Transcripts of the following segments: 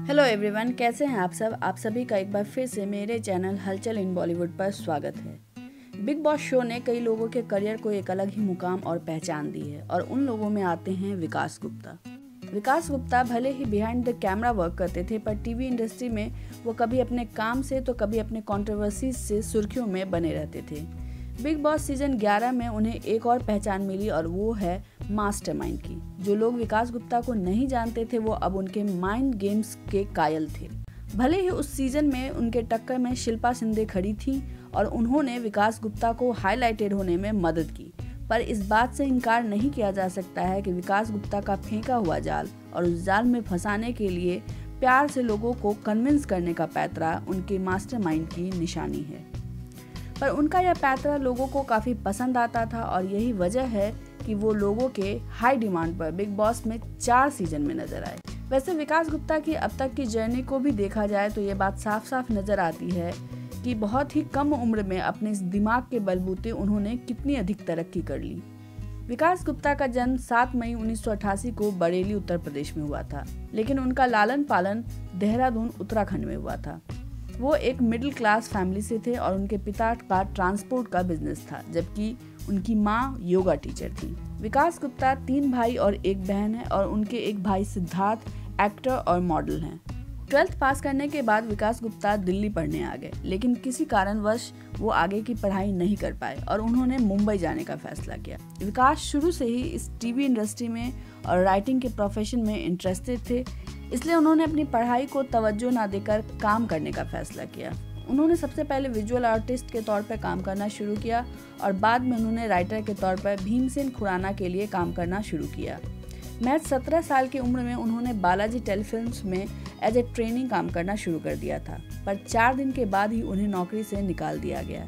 Hello everyone, कैसे हैं आप सब। आप सभी का एक बार फिर से मेरे चैनल हलचल इन बॉलीवुड पर स्वागत है। बिग बॉस शो ने कई लोगों के करियर को एक अलग ही मुकाम और पहचान दी है और उन लोगों में आते हैं विकास गुप्ता। विकास गुप्ता भले ही बिहाइंड द कैमरा वर्क करते थे, पर टीवी इंडस्ट्री में वो कभी अपने काम से तो कभी अपने कंट्रोवर्सी से सुर्खियों में बने रहते थे। बिग बॉस सीजन 11 में उन्हें एक और पहचान मिली और वो है मास्टरमाइंड की। जो लोग विकास गुप्ता को नहीं जानते थे वो अब उनके माइंड गेम्स के कायल थे। भले ही उस सीजन में उनके टक्कर में शिल्पा शिंदे खड़ी थी और उन्होंने विकास गुप्ता को हाईलाइटेड होने में मदद की, पर इस बात से इनकार नहीं किया जा सकता है कि विकास गुप्ता का फेंका हुआ जाल और उस जाल में फंसाने के लिए प्यार से लोगों को कन्विंस करने का पैतरा उनके मास्टरमाइंड की निशानी है। पर उनका यह पैतरा लोगों को काफी पसंद आता था और यही वजह है कि वो लोगों के हाई डिमांड पर बिग बॉस में 4 सीजन में नजर आए। वैसे विकास गुप्ता की अब तक की जर्नी को भी देखा जाए तो ये बात साफ साफ नजर आती है कि बहुत ही कम उम्र में अपने इस दिमाग के बलबूते उन्होंने कितनी अधिक तरक्की कर ली। विकास गुप्ता का जन्म 7 मई 1988 को बरेली उत्तर प्रदेश में हुआ था, लेकिन उनका लालन पालन देहरादून उत्तराखंड में हुआ था। वो एक मिडिल क्लास फैमिली से थे और उनके पिता का ट्रांसपोर्ट का बिजनेस था, जबकि उनकी माँ योगा टीचर थी। विकास गुप्ता 3 भाई और 1 बहन है और उनके एक भाई सिद्धार्थ एक्टर और मॉडल हैं। 12th पास करने के बाद विकास गुप्ता दिल्ली पढ़ने आ गए, लेकिन किसी कारणवश वो आगे की पढ़ाई नहीं कर पाए और उन्होंने मुंबई जाने का फैसला किया। विकास शुरू से ही इस टीवी इंडस्ट्री में और राइटिंग के प्रोफेशन में इंटरेस्टेड थे, इसलिए उन्होंने अपनी पढ़ाई को तवज्जो ना देकर काम करने का फैसला किया। उन्होंने सबसे पहले विजुअल आर्टिस्ट के तौर पर काम करना शुरू किया और बाद में उन्होंने राइटर के तौर पर भीमसेन खुराना के लिए काम करना शुरू किया। महज 17 साल की उम्र में उन्होंने बालाजी टेलीफिल्म्स में एज ए ट्रेनिंग काम करना शुरू कर दिया था, पर 4 दिन के बाद ही उन्हें नौकरी से निकाल दिया गया।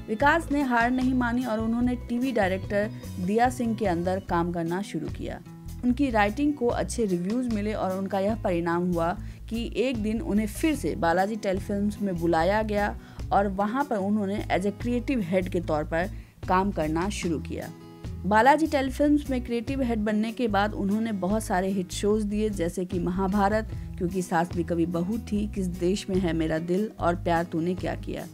विकास ने हार नहीं मानी और उन्होंने टीवी डायरेक्टर दिया सिंह के अंदर काम करना शुरू किया। उनकी राइटिंग को अच्छे रिव्यूज मिले और उनका यह परिणाम हुआ कि एक दिन उन्हें फिर से बालाजी टेलीफिल्म्स में बुलाया गया और वहां पर उन्होंने एज ए क्रिएटिव हेड के तौर पर काम करना शुरू किया। बालाजी टेलीफिल्म्स में क्रिएटिव हेड बनने के बाद उन्होंने बहुत सारे हिट शोज दिए, जैसे कि महाभारत, क्योंकि सास भी कभी बहू थी, किस देश में है मेरा दिल और प्यार तूने क्या किया।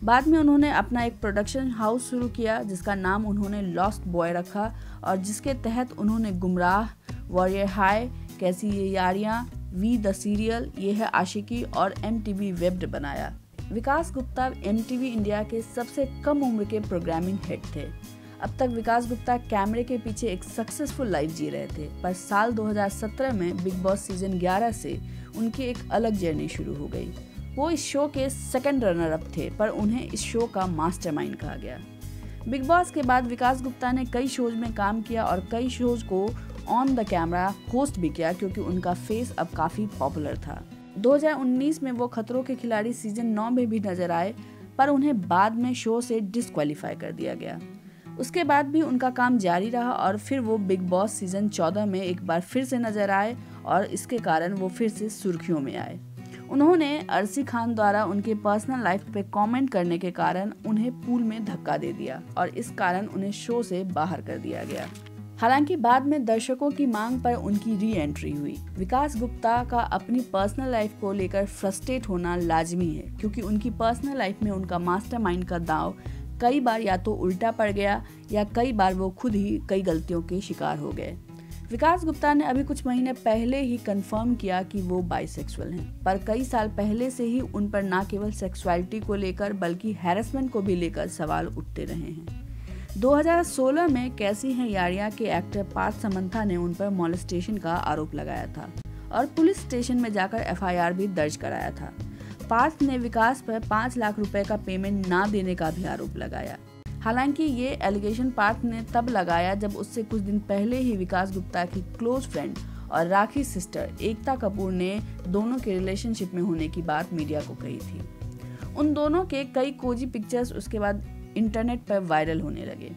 बाद में उन्होंने अपना एक प्रोडक्शन हाउस शुरू किया जिसका नाम उन्होंने लॉस्ट बॉय रखा और जिसके तहत उन्होंने गुमराह, वॉरियर हाई, कैसी ये यारियां, वी द सीरियल, ये है आशिकी और MTV वेब्ड बनाया। विकास गुप्ता MTV इंडिया के सबसे कम उम्र के प्रोग्रामिंग हेड थे। अब तक विकास गुप्ता कैमरे के पीछे एक सक्सेसफुल लाइफ जी रहे थे, पर साल 2017 में बिग बॉस सीजन 11 से उनकी एक अलग जर्नी शुरू हो गई। वो इस शो के सेकंड रनर अप थे, पर उन्हें इस शो का मास्टरमाइंड कहा गया। बिग बॉस के बाद विकास गुप्ता ने कई शोज में काम किया और कई शोज को ऑन द कैमरा होस्ट भी किया, क्योंकि उनका फेस अब काफी पॉपुलर था। 2019 में वो खतरों के खिलाड़ी सीजन 9 में भी नजर आए, पर उन्हें बाद में शो से डिस्क्वालीफाई कर दिया गया। उसके बाद भी उनका काम जारी रहा और फिर वो बिग बॉस सीजन 14 में एक बार फिर से नजर आए और इसके कारण वो फिर से सुर्खियों में आए। उन्होंने अर्शी खान द्वारा उनके पर्सनल लाइफ पे कमेंट करने के कारण उन्हें पूल में धक्का दे दिया और इस कारण उन्हें शो से बाहर कर दिया गया। हालांकि बाद में दर्शकों की मांग पर उनकी री एंट्री हुई। विकास गुप्ता का अपनी पर्सनल लाइफ को लेकर फ्रस्ट्रेट होना लाजमी है, क्योंकि उनकी पर्सनल लाइफ में उनका मास्टरमाइंड का दांव कई बार या तो उल्टा पड़ गया या कई बार वो खुद ही कई गलतियों के शिकार हो गए। विकास गुप्ता ने अभी कुछ महीने पहले ही कंफर्म किया कि वो बाइसेक्सुअल हैं, पर कई साल पहले से ही उन पर न केवल सेक्सुअलिटी को लेकर बल्कि हैरेसमेंट को भी लेकर सवाल उठते रहे हैं। 2016 में कैसी हैं यारियां के एक्टर पार्थ समंथा ने उन पर मॉलेस्टेशन का आरोप लगाया था और पुलिस स्टेशन में जाकर FIR भी दर्ज कराया था। पार्थ ने विकास पर 5 लाख रुपए का पेमेंट ना देने का भी आरोप लगाया। हालांकि ये एलिगेशन पार्थ ने तब लगाया जब उससे कुछ दिन पहले ही विकास गुप्ता की क्लोज फ्रेंड और राखी सिस्टर एकता कपूर ने दोनों के रिलेशनशिप में होने की बात मीडिया को कही थी। उन दोनों के कई कोजी पिक्चर्स उसके बाद इंटरनेट पर वायरल होने लगे।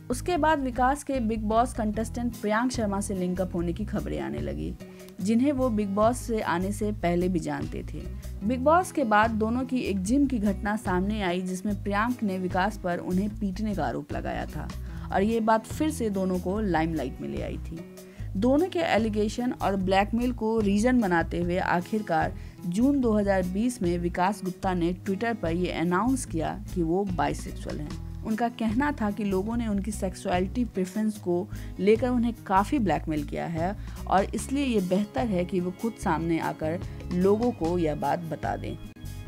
उसके बाद विकास के big boss contestant Priyank Sharma से लिंकअप होने की खबरें आने लगी, जिन्हें वो बिग बॉस से आने से पहले भी जानते थे। बिग बॉस के बाद दोनों की एक जिम की घटना सामने आई, जिसमें प्रियांक ने विकास पर उन्हें पीटने का आरोप लगाया था और ये बात फिर से दोनों को लाइमलाइट में ले आई थी। दोनों के एलिगेशन और ब्लैकमेल को रीजन बनाते हुए आखिरकार जून 2020 में विकास गुप्ता ने ट्विटर पर यह अनाउंस किया कि वो बाइसेक्सुअल हैं। उनका कहना था कि लोगों ने उनकी सेक्सुअलिटी प्रेफरेंस को लेकर उन्हें काफ़ी ब्लैकमेल किया है और इसलिए ये बेहतर है कि वो खुद सामने आकर लोगों को यह बात बता दें।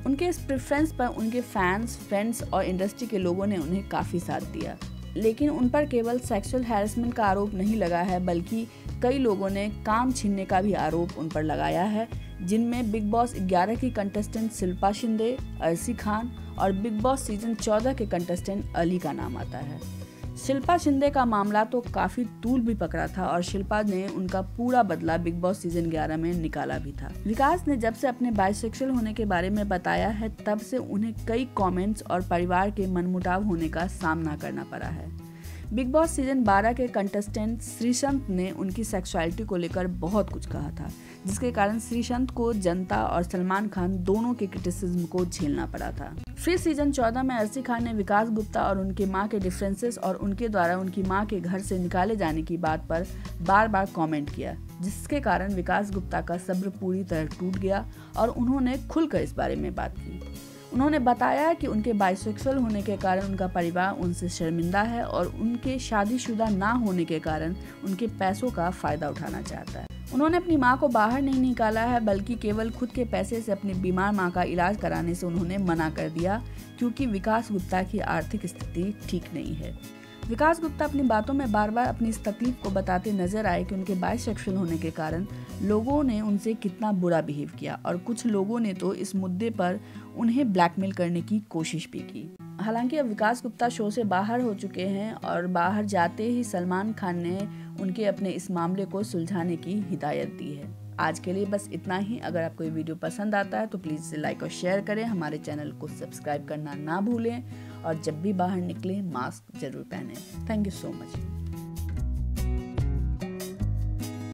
उनके इस प्रेफरेंस पर उनके फैंस, फ्रेंड्स और इंडस्ट्री के लोगों ने उन्हें काफ़ी साथ दिया। लेकिन उन पर केवल सेक्सुअल हैरेसमेंट का आरोप नहीं लगा है, बल्कि कई लोगों ने काम छीनने का भी आरोप उन पर लगाया है, जिनमें बिग बॉस 11 की कंटेस्टेंट शिल्पा शिंदे, अर्शी खान और बिग बॉस सीजन 14 के कंटेस्टेंट अली का नाम आता है। शिल्पा शिंदे का मामला तो काफी तूल भी पकड़ा था और शिल्पा ने उनका पूरा बदला बिग बॉस सीजन 11 में निकाला भी था। विकास ने जब से अपने बाइसेक्सुअल होने के बारे में बताया है, तब से उन्हें कई कमेंट्स और परिवार के मनमुटाव होने का सामना करना पड़ा है। बिग बॉस सीजन 12 के कंटेस्टेंट श्रीसंत ने उनकी सेक्सुअलिटी को लेकर बहुत कुछ कहा था, जिसके कारण श्रीसंत को जनता और सलमान खान दोनों के क्रिटिसिज्म को झेलना पड़ा था। फिर सीजन 14 में अर्शी खान ने विकास गुप्ता और उनके मां के डिफरेंसेस और उनके द्वारा उनकी मां के घर से निकाले जाने की बात पर बार बार कमेंट किया, जिसके कारण विकास गुप्ता का सब्र पूरी तरह टूट गया और उन्होंने खुलकर इस बारे में बात की। उन्होंने बताया कि उनके बाइसेक्सुअल होने के कारण उनका परिवार उनसे शर्मिंदा है और उनके शादीशुदा ना होने के कारण उनके पैसों का फायदा उठाना चाहता है। उन्होंने अपनी मां को बाहर नहीं निकाला है, बल्कि केवल खुद के पैसे से अपनी बीमार मां का इलाज कराने से उन्होंने मना कर दिया, क्योंकि विकास गुप्ता की आर्थिक स्थिति ठीक नहीं है। विकास गुप्ता अपनी बातों में बार बार अपनी इस तकलीफ को बताते नजर आए कि उनके बाइसेक्सुअल होने के कारण लोगों ने उनसे कितना बुरा बिहेव किया और कुछ लोगों ने तो इस मुद्दे पर उन्हें ब्लैकमेल करने की कोशिश भी की। हालांकि अब विकास गुप्ता शो से बाहर हो चुके हैं और बाहर जाते ही सलमान खान ने उनके अपने इस मामले को सुलझाने की हिदायत दी है। आज के लिए बस इतना ही। अगर आपको ये वीडियो पसंद आता है तो प्लीज़ इसे लाइक और शेयर करें, हमारे चैनल को सब्सक्राइब करना ना भूलें और जब भी बाहर निकलें मास्क जरूर पहनें। Thank you so much.